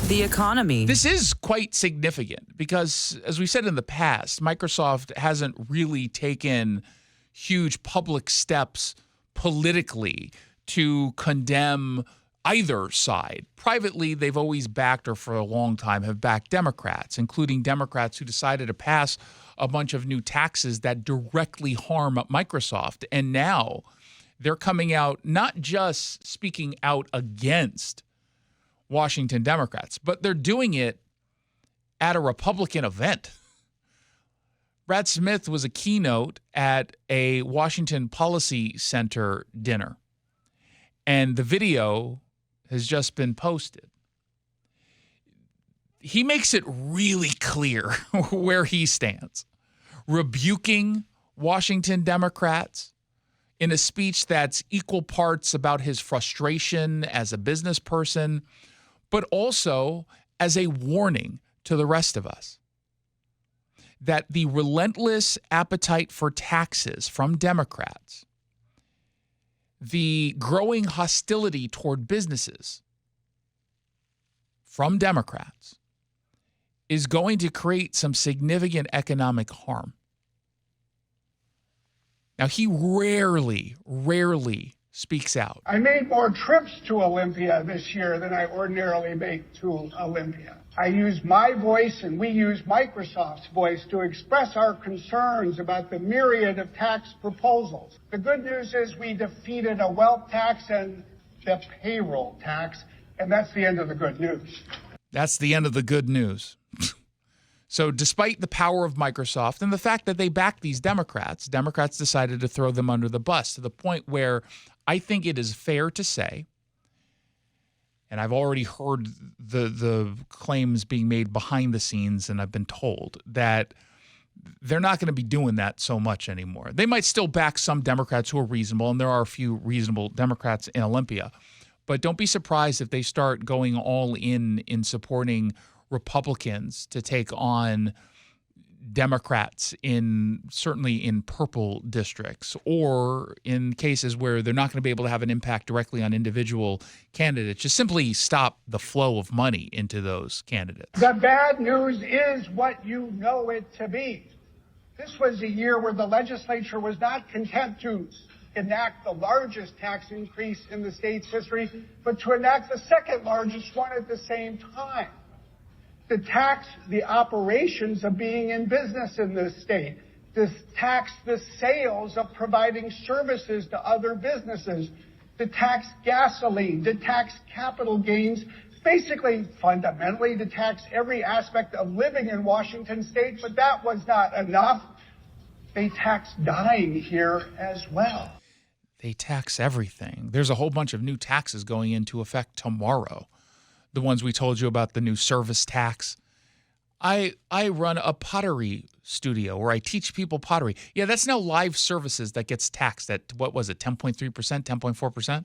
The economy. This is quite significant because, as we said in the past, Microsoft hasn't really taken huge public steps politically to condemn either side. Privately, they've always backed, or for a long time have backed, Democrats, including Democrats who decided to pass a bunch of new taxes that directly harm Microsoft. And now they're coming out, not just speaking out against Washington Democrats, but they're doing it at a Republican event. Brad Smith was a keynote at a Washington Policy Center dinner, and the video has just been posted. He makes it really clear where he stands, rebuking Washington Democrats in a speech that's equal parts about his frustration as a business person, but also as a warning to the rest of us that the relentless appetite for taxes from Democrats, the growing hostility toward businesses from Democrats, is going to create some significant economic harm. Now, he rarely speaks out. I made more trips to Olympia this year than I ordinarily make to Olympia. I use my voice and we use Microsoft's voice to express our concerns about the myriad of tax proposals. The good news is we defeated a wealth tax and the payroll tax, and that's the end of the good news. That's the end of the good news. So despite the power of Microsoft and the fact that they back these Democrats decided to throw them under the bus to the point where I think it is fair to say, and I've already heard the claims being made behind the scenes, and I've been told that they're not going to be doing that so much anymore. They might still back some Democrats who are reasonable, and there are a few reasonable Democrats in Olympia, but don't be surprised if they start going all in supporting Republicans to take on Democrats certainly in purple districts, or in cases where they're not going to be able to have an impact directly on individual candidates, just simply stop the flow of money into those candidates. The bad news is what you know it to be. This was a year where the legislature was not content to enact the largest tax increase in the state's history, but to enact the second largest one at the same time. To tax the operations of being in business in this state, to tax the sales of providing services to other businesses, to tax gasoline, to tax capital gains, basically fundamentally to tax every aspect of living in Washington state. But that was not enough. They tax dying here as well. They tax everything. There's a whole bunch of new taxes going into effect tomorrow. The ones we told you about, the new service tax. I run a pottery studio where I teach people pottery. Yeah, that's now live services that gets taxed at, what was it, 10.3%, 10.4%?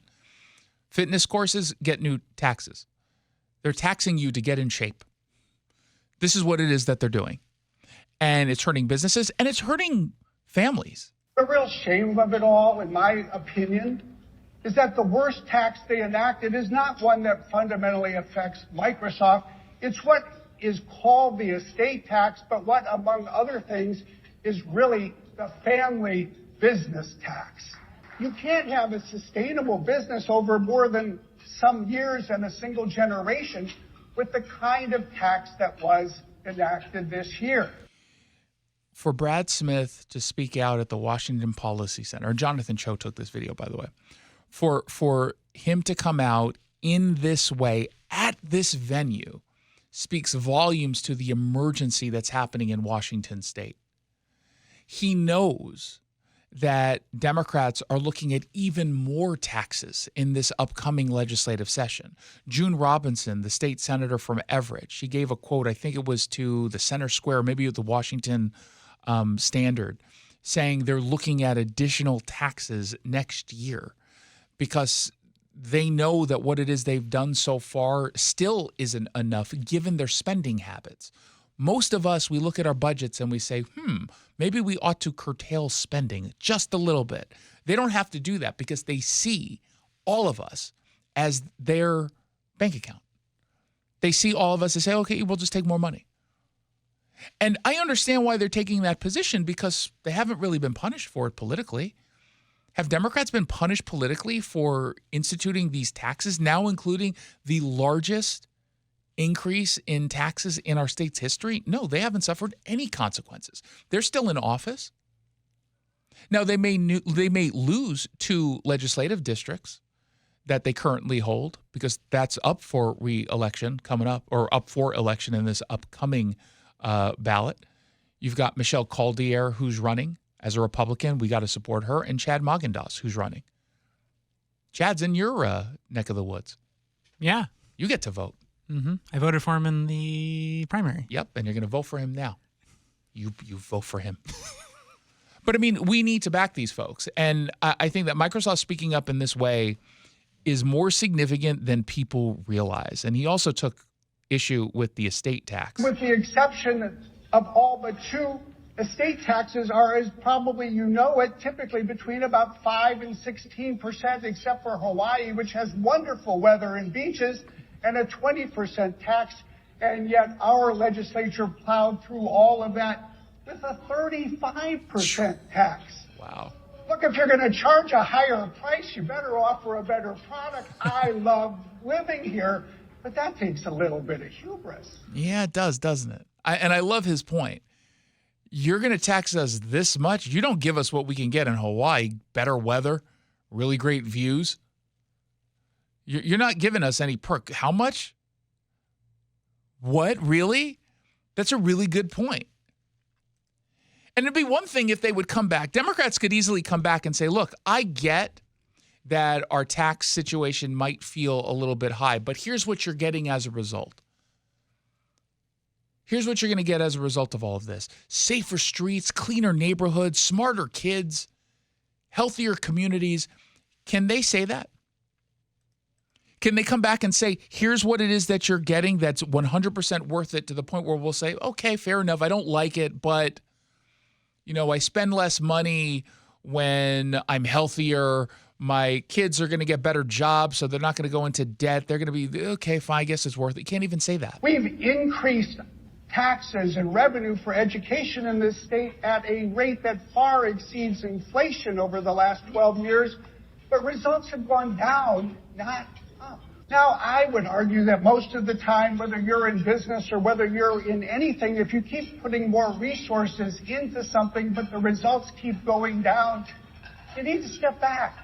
Fitness courses get new taxes. They're taxing you to get in shape. This is what it is that they're doing. And it's hurting businesses and it's hurting families. The real shame of it all, in my opinion, is that the worst tax they enacted is not one that fundamentally affects Microsoft. It's what is called the estate tax, but what, among other things, is really the family business tax. You can't have a sustainable business over more than some years and a single generation with the kind of tax that was enacted this year. For Brad Smith to speak out at the Washington Policy Center, Jonathan Cho took this video, by the way, for him to come out in this way at this venue speaks volumes to the emergency that's happening in Washington state. He knows that Democrats are looking at even more taxes in this upcoming legislative session. June Robinson, the state senator from Everett, she gave a quote, I think it was to the Center Square, maybe at the Washington Standard, saying they're looking at additional taxes next year because they know that what it is they've done so far still isn't enough given their spending habits. Most of us, we look at our budgets and we say, maybe we ought to curtail spending just a little bit. They don't have to do that because they see all of us as their bank account. They see all of us, they say, okay, we'll just take more money. And I understand why they're taking that position, because they haven't really been punished for it politically. Have Democrats been punished politically for instituting these taxes, now including the largest increase in taxes in our state's history? No, they haven't suffered any consequences. They're still in office. Now, they may lose 2 legislative districts that they currently hold, because that's up for re-election coming up, or up for election in this upcoming ballot. You've got Michelle Caldier, who's running as a Republican. We got to support her. And Chad Magendas, who's running. Chad's in your neck of the woods. Yeah. You get to vote. Mm-hmm. I voted for him in the primary. Yep, and you're going to vote for him now. You vote for him. But, I mean, we need to back these folks. And I think that Microsoft speaking up in this way is more significant than people realize. And he also took issue with the estate tax. With the exception of all but 2, estate taxes are, as probably you know it, typically between about 5 and 16%, except for Hawaii, which has wonderful weather and beaches, and a 20% tax. And yet our legislature plowed through all of that with a 35% tax. Wow. Look, if you're going to charge a higher price, you better offer a better product. I love living here, but that takes a little bit of hubris. Yeah, it does, doesn't it? And I love his point. You're going to tax us this much? You don't give us what we can get in Hawaii, better weather, really great views. You're not giving us any perk. How much? What, really? That's a really good point. And it'd be one thing if they would come back. Democrats could easily come back and say, look, I get that our tax situation might feel a little bit high, but here's what you're getting as a result. Here's what you're going to get as a result of all of this. Safer streets, cleaner neighborhoods, smarter kids, healthier communities. Can they say that? Can they come back and say, here's what it is that you're getting that's 100% worth it, to the point where we'll say, okay, fair enough, I don't like it, but, you know, I spend less money when I'm healthier. My kids are going to get better jobs, so they're not going to go into debt. They're going to be, okay, fine, I guess it's worth it. You can't even say that. We've increased taxes and revenue for education in this state at a rate that far exceeds inflation over the last 12 years, but results have gone down, not up. Now, I would argue that most of the time, whether you're in business or whether you're in anything, if you keep putting more resources into something, but the results keep going down, you need to step back.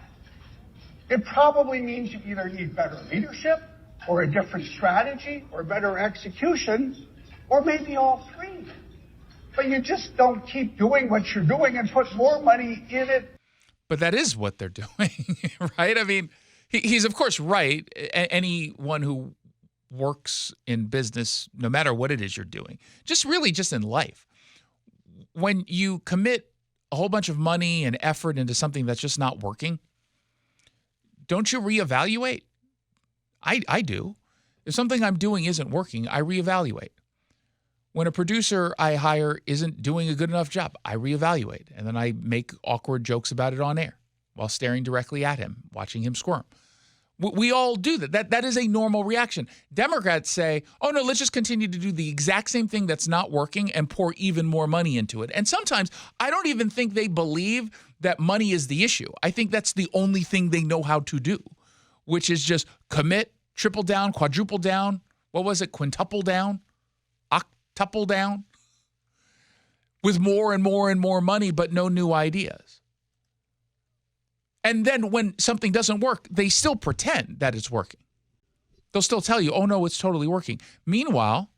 It probably means you either need better leadership or a different strategy or better execution, or maybe all 3. But you just don't keep doing what you're doing and put more money in it. But that is what they're doing, right? I mean, he's of course right. Anyone who works in business, no matter what it is you're doing, just in life, when you commit a whole bunch of money and effort into something that's just not working, don't you reevaluate? I do. If something I'm doing isn't working, I reevaluate. When a producer I hire isn't doing a good enough job, I reevaluate. And then I make awkward jokes about it on air while staring directly at him, watching him squirm. We all do that. That is a normal reaction. Democrats say, oh, no, let's just continue to do the exact same thing that's not working and pour even more money into it. And sometimes I don't even think they believe that money is the issue. I think that's the only thing they know how to do, which is just commit, triple down, quadruple down. What was it? Quintuple down? Octuple down? With more and more and more money, but no new ideas. And then when something doesn't work, they still pretend that it's working. They'll still tell you, oh, no, it's totally working. Meanwhile,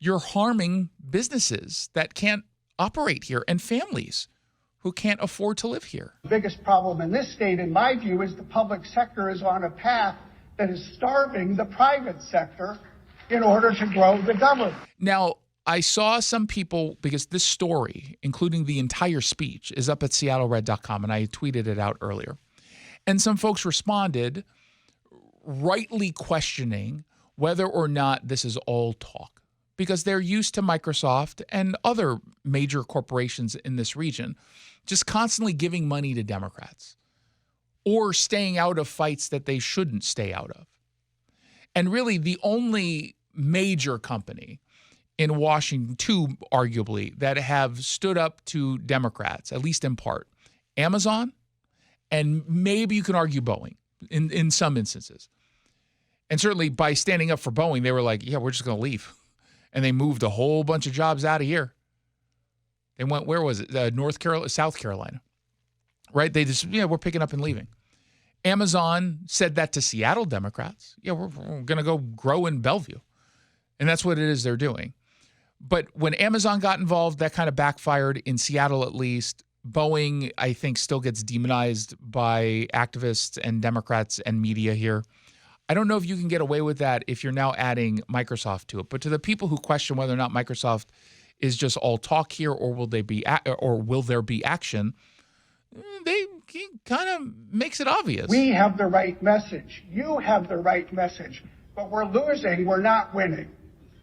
you're harming businesses that can't operate here and families who can't afford to live here. The biggest problem in this state, in my view, is the public sector is on a path that is starving the private sector in order to grow the government. Now, I saw some people, because this story, including the entire speech, is up at seattlered.com, and I tweeted it out earlier. And some folks responded, rightly questioning whether or not this is all talk, because they're used to Microsoft and other major corporations in this region just constantly giving money to Democrats or staying out of fights that they shouldn't stay out of. And really the only major company in Washington, two arguably, that have stood up to Democrats, at least in part, Amazon, and maybe you can argue Boeing in some instances. And certainly by standing up for Boeing, they were like, yeah, we're just going to leave. And they moved a whole bunch of jobs out of here. They went, where was it? South Carolina, right? They just, we're picking up and leaving. Amazon said that to Seattle Democrats. Yeah, we're going to go grow in Bellevue. And that's what it is they're doing. But when Amazon got involved, that kind of backfired in Seattle, at least. Boeing, I think, still gets demonized by activists and Democrats and media here. I don't know if you can get away with that if you're now adding Microsoft to it. But to the people who question whether or not Microsoft is just all talk here, or will there be action, they kind of makes it obvious. We have the right message. You have the right message. But we're losing. We're not winning.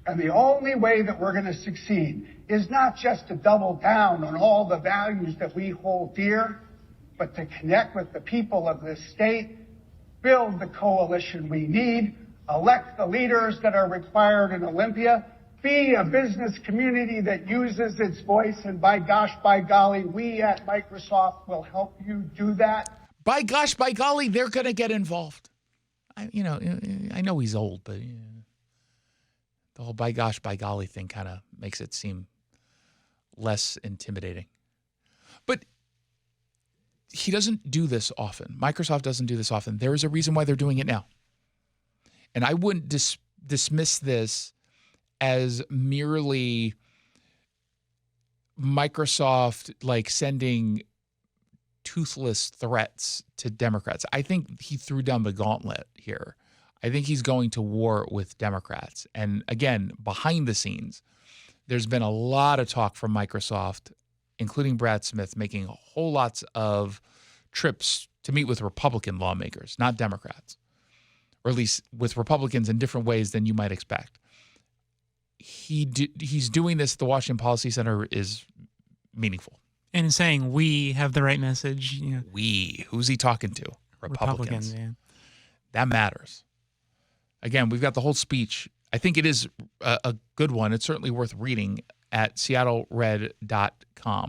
And the only way that we're going to succeed is not just to double down on all the values that we hold dear, but to connect with the people of this state, build the coalition we need, elect the leaders that are required in Olympia, be a business community that uses its voice, and by gosh, by golly, we at Microsoft will help you do that. By gosh, by golly, they're going to get involved. I know he's old, but the whole by gosh, by golly thing kind of makes it seem less intimidating. But he doesn't do this often. Microsoft doesn't do this often. There is a reason why they're doing it now. And I wouldn't dismiss this as merely Microsoft like sending toothless threats to Democrats. I think he threw down the gauntlet here. I think he's going to war with Democrats. And again, behind the scenes, there's been a lot of talk from Microsoft, including Brad Smith, making whole lots of trips to meet with Republican lawmakers, not Democrats, or at least with Republicans in different ways than you might expect. He's doing this at the Washington Policy Center is meaningful. And in saying we have the right message, We. Who's he talking to? Republicans. Yeah. That matters. Again, we've got the whole speech. I think it is a good one. It's certainly worth reading at seattlered.com.